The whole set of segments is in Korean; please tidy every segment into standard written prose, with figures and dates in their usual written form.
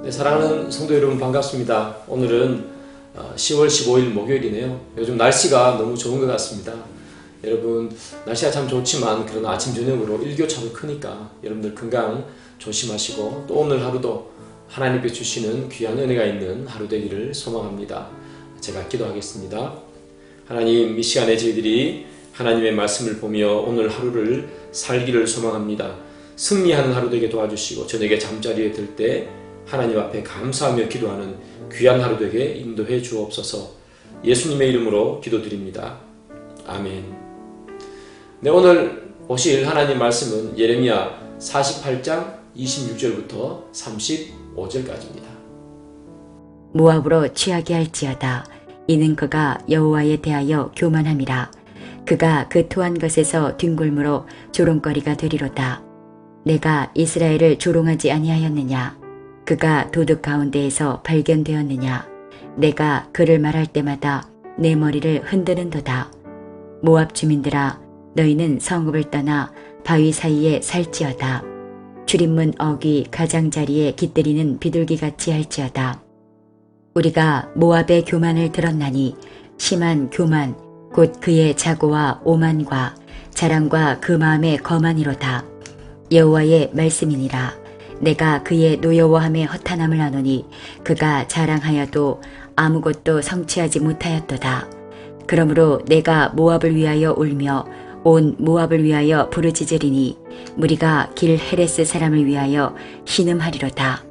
네, 사랑하는 성도 여러분 반갑습니다. 오늘은 10월 15일 목요일이네요. 요즘 날씨가 너무 좋은 것 같습니다. 여러분 날씨가 참 좋지만 그러나 아침 저녁으로 일교차도 크니까 여러분들 건강 조심하시고 또 오늘 하루도 하나님께 주시는 귀한 은혜가 있는 하루 되기를 소망합니다. 제가 기도하겠습니다. 하나님, 이 시간에 저희들이 하나님의 말씀을 보며 오늘 하루를 살기를 소망합니다. 승리하는 하루 되게 도와주시고 저녁에 잠자리에 들 때 하나님 앞에 감사하며 기도하는 귀한 하루 되게 인도해 주옵소서. 예수님의 이름으로 기도드립니다. 아멘. 네, 오늘 보실 하나님 말씀은 예레미야 48장 26절부터 35절까지입니다. 모압으로 취하게 할지어다. 이는 그가 여호와에 대하여 교만함이라. 그가 그 토한 것에서 뒹굴므로 조롱거리가 되리로다. 내가 이스라엘을 조롱하지 아니하였느냐? 그가 도둑 가운데에서 발견되었느냐? 내가 그를 말할 때마다 내 머리를 흔드는도다. 모압 주민들아, 너희는 성읍을 떠나 바위 사이에 살지어다. 출입문 어귀 가장자리에 깃들이는 비둘기같이 할지어다. 우리가 모압의 교만을 들었나니 심한 교만 곧 그의 자고와 오만과 자랑과 그 마음의 거만이로다. 여호와의 말씀이니라. 내가 그의 노여워함에 허탄함을 아노니 그가 자랑하여도 아무것도 성취하지 못하였도다. 그러므로 내가 모압을 위하여 울며 온 모압을 위하여 부르짖으리니 무리가 길 헤레스 사람을 위하여 신음하리로다.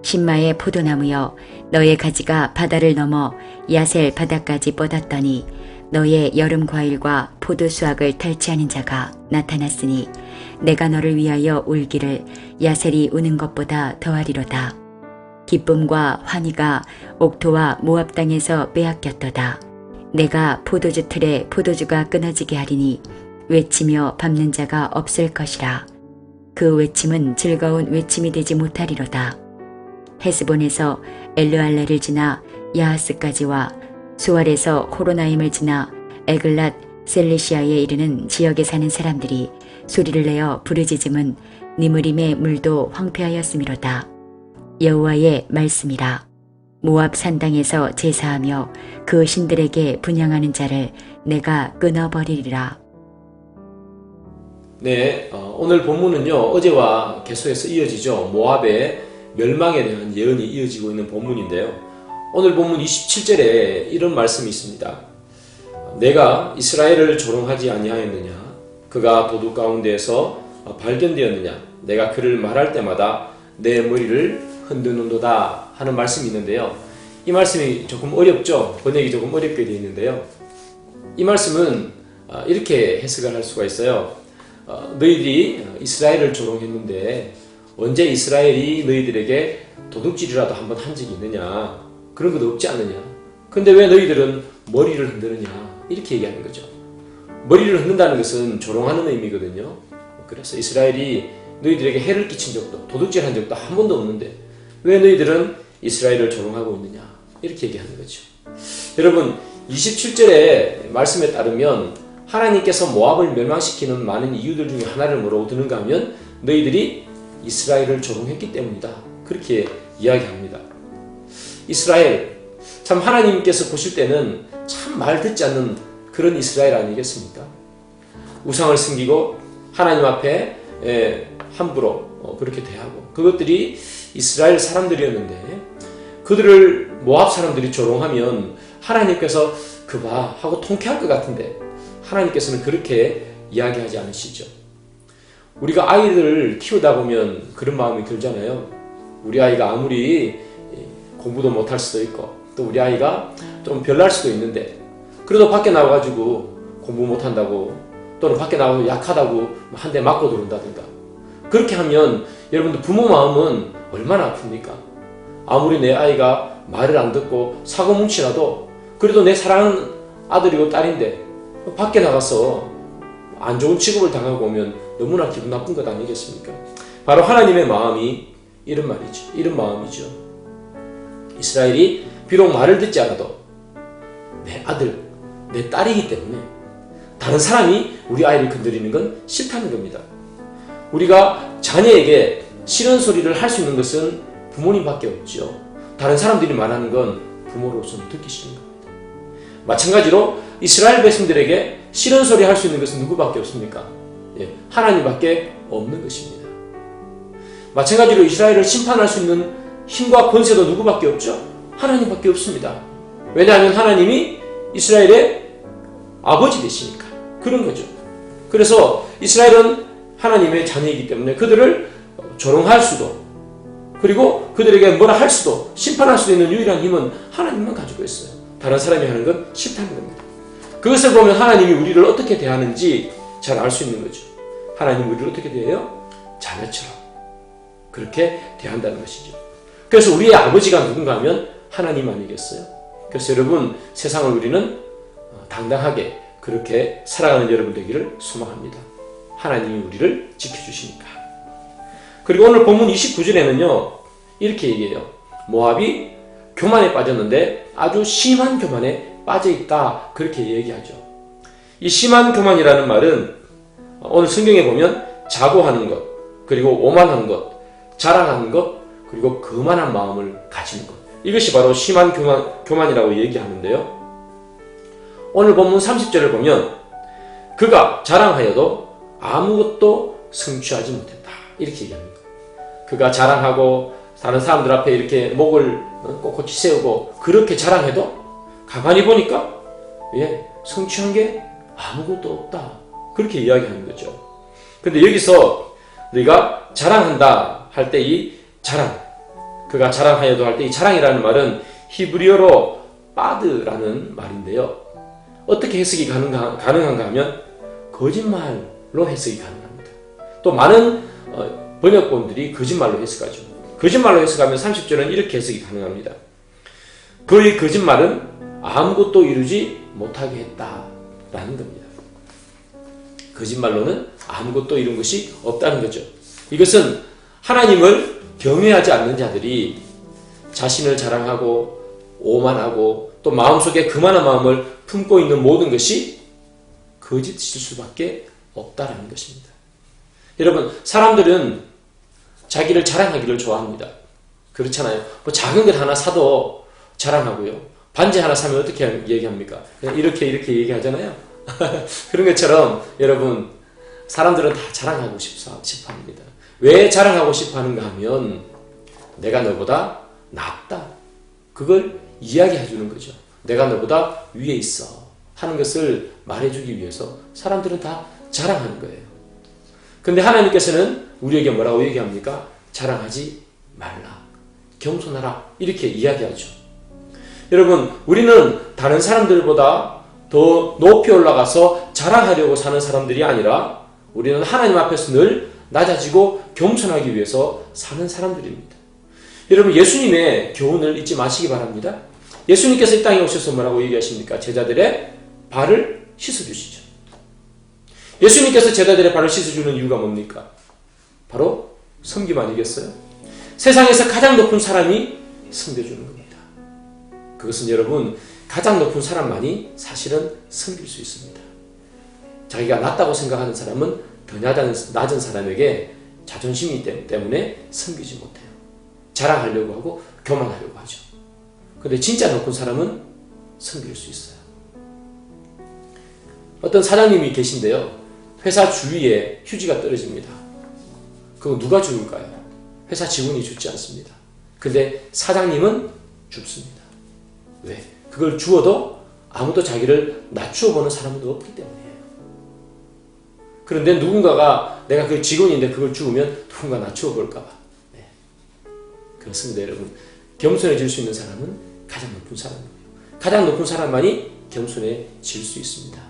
신마의 포도나무여, 너의 가지가 바다를 넘어 야셀 바다까지 뻗었더니 너의 여름 과일과 포도 수확을 탈취하는 자가 나타났으니 내가 너를 위하여 울기를 야셀이 우는 것보다 더하리로다. 기쁨과 환희가 옥토와 모압 땅에서 빼앗겼도다. 내가 포도주 틀에 포도주가 끊어지게 하리니 외치며 밟는 자가 없을 것이라. 그 외침은 즐거운 외침이 되지 못하리로다. 헤스본에서 엘르알레를 지나 야하스까지와 수알에서 호로나임을 지나 에글랏 셀리시아에 이르는 지역에 사는 사람들이 소리를 내어 부르짖음은 니므림의 물도 황폐하였음이로다. 여호와의 말씀이라. 모압 산당에서 제사하며 그 신들에게 분향하는 자를 내가 끊어버리리라. 네, 오늘 본문은요, 어제와 계속해서 이어지죠. 모압의 멸망에 대한 예언이 이어지고 있는 본문인데요. 오늘 본문 27절에 이런 말씀이 있습니다. 내가 이스라엘을 조롱하지 아니하였느냐? 그가 도둑 가운데에서 발견되었느냐? 내가 그를 말할 때마다 내 머리를 흔드는도다 하는 말씀이 있는데요. 이 말씀이 조금 어렵죠? 번역이 조금 어렵게 되어 있는데요. 이 말씀은 이렇게 해석을 할 수가 있어요. 너희들이 이스라엘을 조롱했는데 언제 이스라엘이 너희들에게 도둑질이라도 한번 한 적이 있느냐? 그런 것도 없지 않느냐? 근데 왜 너희들은 머리를 흔드느냐? 이렇게 얘기하는 거죠. 머리를 흔든다는 것은 조롱하는 의미거든요. 그래서 이스라엘이 너희들에게 해를 끼친 적도, 도둑질한 적도 한 번도 없는데 왜 너희들은 이스라엘을 조롱하고 있느냐? 이렇게 얘기하는 거죠. 여러분, 27절의 말씀에 따르면 하나님께서 모압을 멸망시키는 많은 이유들 중에 하나를 뭐라고 드는가 하면 너희들이 이스라엘을 조롱했기 때문이다. 그렇게 이야기합니다. 이스라엘, 참 하나님께서 보실 때는 참 말 듣지 않는 그런 이스라엘 아니겠습니까? 우상을 숨기고 하나님 앞에 함부로 그렇게 대하고 그것들이 이스라엘 사람들이었는데 그들을 모압 사람들이 조롱하면 하나님께서 그 봐 하고 통쾌할 것 같은데 하나님께서는 그렇게 이야기하지 않으시죠. 우리가 아이들을 키우다 보면 그런 마음이 들잖아요. 우리 아이가 아무리 공부도 못할 수도 있고 또 우리 아이가 좀 별날 수도 있는데 그래도 밖에 나와가지고 공부 못한다고 또는 밖에 나가서 약하다고 한 대 맞고 들어온다든가 그렇게 하면 여러분들 부모 마음은 얼마나 아픕니까? 아무리 내 아이가 말을 안 듣고 사고 뭉치라도 그래도 내 사랑하는 아들이고 딸인데 밖에 나가서 안 좋은 취급을 당하고 오면 너무나 기분 나쁜 것 아니겠습니까? 바로 하나님의 마음이 이런 말이죠. 이런 마음이죠. 이스라엘이 비록 말을 듣지 않아도 내 아들, 내 딸이기 때문에 다른 사람이 우리 아이를 건드리는 건 싫다는 겁니다. 우리가 자녀에게 싫은 소리를 할 수 있는 것은 부모님밖에 없죠. 다른 사람들이 말하는 건 부모로서는 듣기 싫은 겁니다. 마찬가지로 이스라엘 백성들에게 싫은 소리 할 수 있는 것은 누구밖에 없습니까? 하나님밖에 없는 것입니다. 마찬가지로 이스라엘을 심판할 수 있는 힘과 권세도 누구밖에 없죠? 하나님밖에 없습니다. 왜냐하면 하나님이 이스라엘의 아버지 되시니까 그런 거죠. 그래서 이스라엘은 하나님의 자녀이기 때문에 그들을 조롱할 수도, 그리고 그들에게 뭐라 할 수도, 심판할 수도 있는 유일한 힘은 하나님만 가지고 있어요. 다른 사람이 하는 건 싫다는 겁니다. 그것을 보면 하나님이 우리를 어떻게 대하는지 잘 알 수 있는 거죠. 하나님이 우리를 어떻게 대해요? 자녀처럼 그렇게 대한다는 것이죠. 그래서 우리의 아버지가 누군가 하면 하나님 아니겠어요? 그래서 여러분, 세상을 우리는 당당하게 그렇게 살아가는 여러분 되기를 소망합니다. 하나님이 우리를 지켜주시니까. 그리고 오늘 본문 29절에는요 이렇게 얘기해요. 모압이 교만에 빠졌는데 아주 심한 교만에 빠져있다, 그렇게 얘기하죠. 이 심한 교만이라는 말은 오늘 성경에 보면 자고하는 것, 그리고 오만한 것, 자랑하는 것, 그리고 거만한 마음을 가지는 것, 이것이 바로 심한 교만이라고 얘기하는데요. 오늘 본문 30절을 보면 그가 자랑하여도 아무것도 성취하지 못했다, 이렇게 얘기합니다. 그가 자랑하고 다른 사람들 앞에 이렇게 목을 꼿꼿이 세우고 그렇게 자랑해도 가만히 보니까 성취한 게 아무것도 없다, 그렇게 이야기하는 거죠. 근데 여기서 네가 자랑한다 할 때 이 자랑, 그가 자랑하여도 할 때 이 자랑이라는 말은 히브리어로 빠드라는 말인데요. 어떻게 해석이 가능한가 하면 거짓말로 해석이 가능합니다. 또 많은 번역본들이 거짓말로 해석하죠. 거짓말로 해석하면 30절은 이렇게 해석이 가능합니다. 그의 거짓말은 아무것도 이루지 못하게 했다라는 겁니다. 거짓말로는 아무것도 이룬 것이 없다는 거죠. 이것은 하나님을 경외하지 않는 자들이 자신을 자랑하고 오만하고 또 마음속에 그만한 마음을 품고 있는 모든 것이 거짓일 수밖에 없다라는 것입니다. 여러분, 사람들은 자기를 자랑하기를 좋아합니다. 그렇잖아요. 뭐 작은 것 하나 사도 자랑하고요. 반지 하나 사면 어떻게 얘기합니까? 그냥 이렇게 얘기하잖아요. 그런 것처럼 여러분, 사람들은 다 자랑하고 싶어 합니다. 왜 자랑하고 싶어 하는가 하면 내가 너보다 낫다, 그걸 이야기해 주는 거죠. 내가 너보다 위에 있어 하는 것을 말해주기 위해서 사람들은 다 자랑하는 거예요. 근데 하나님께서는 우리에게 뭐라고 얘기합니까? 자랑하지 말라, 겸손하라, 이렇게 이야기하죠. 여러분, 우리는 다른 사람들보다 더 높이 올라가서 자랑하려고 사는 사람들이 아니라 우리는 하나님 앞에서 늘 낮아지고 겸손하기 위해서 사는 사람들입니다. 여러분, 예수님의 교훈을 잊지 마시기 바랍니다. 예수님께서 이 땅에 오셔서 뭐라고 얘기하십니까? 제자들의 발을 씻어주시죠. 예수님께서 제자들의 발을 씻어주는 이유가 뭡니까? 바로 섬김 아니겠어요? 세상에서 가장 높은 사람이 섬겨주는 겁니다. 그것은 여러분, 가장 높은 사람만이 사실은 섬길 수 있습니다. 자기가 낮다고 생각하는 사람은 더 낮은 사람에게 자존심이 때문에 섬기지 못해요. 자랑하려고 하고 교만하려고 하죠. 근데 진짜 높은 사람은 섬길 수 있어요. 어떤 사장님이 계신데요. 회사 주위에 휴지가 떨어집니다. 그거 누가 주울까요? 회사 직원이 줍지 않습니다. 근데 사장님은 줍습니다. 왜? 그걸 주어도 아무도 자기를 낮추어 보는 사람은 없기 때문이에요. 그런데 누군가가, 내가 그 직원인데 그걸 주우면 누군가 낮추어 볼까봐. 네. 그렇습니다, 여러분. 겸손해질 수 있는 사람은 가장 높은 사람이고요. 가장 높은 사람만이 겸손해질 수 있습니다.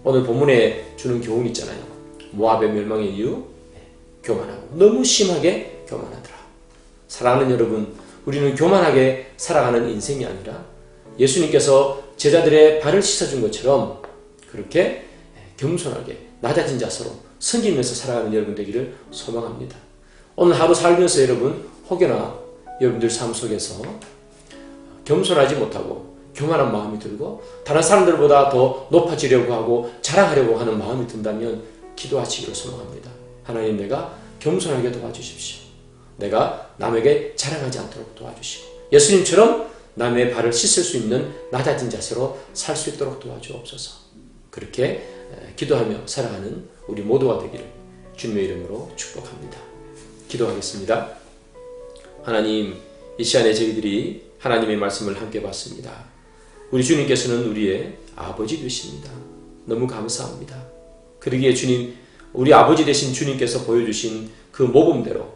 오늘 본문에 주는 교훈이 있잖아요. 모압의 멸망의 이유, 교만하고, 너무 심하게 교만하더라. 사랑하는 여러분, 우리는 교만하게 살아가는 인생이 아니라 예수님께서 제자들의 발을 씻어준 것처럼 그렇게 겸손하게 낮아진 자세로 섬기면서 살아가는 여러분 되기를 소망합니다. 오늘 하루 살면서 여러분, 혹여나 여러분들 삶 속에서 겸손하지 못하고 교만한 마음이 들고 다른 사람들보다 더 높아지려고 하고 자랑하려고 하는 마음이 든다면 기도하시기를 소망합니다. 하나님, 내가 겸손하게 도와주십시오. 내가 남에게 자랑하지 않도록 도와주시고 예수님처럼 남의 발을 씻을 수 있는 낮아진 자세로 살 수 있도록 도와주옵소서. 그렇게 기도하며 살아가는 우리 모두가 되기를 주님의 이름으로 축복합니다. 기도하겠습니다. 하나님, 이 시간에 저희들이 하나님의 말씀을 함께 봤습니다. 우리 주님께서는 우리의 아버지 되십니다. 너무 감사합니다. 그러기에 주님, 우리 아버지 되신 주님께서 보여주신 그 모범대로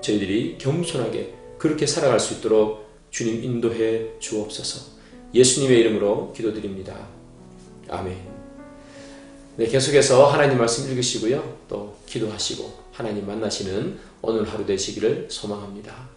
저희들이 겸손하게 그렇게 살아갈 수 있도록 주님 인도해 주옵소서. 예수님의 이름으로 기도드립니다. 아멘. 네, 계속해서 하나님 말씀 읽으시고요. 또 기도하시고 하나님 만나시는 오늘 하루 되시기를 소망합니다.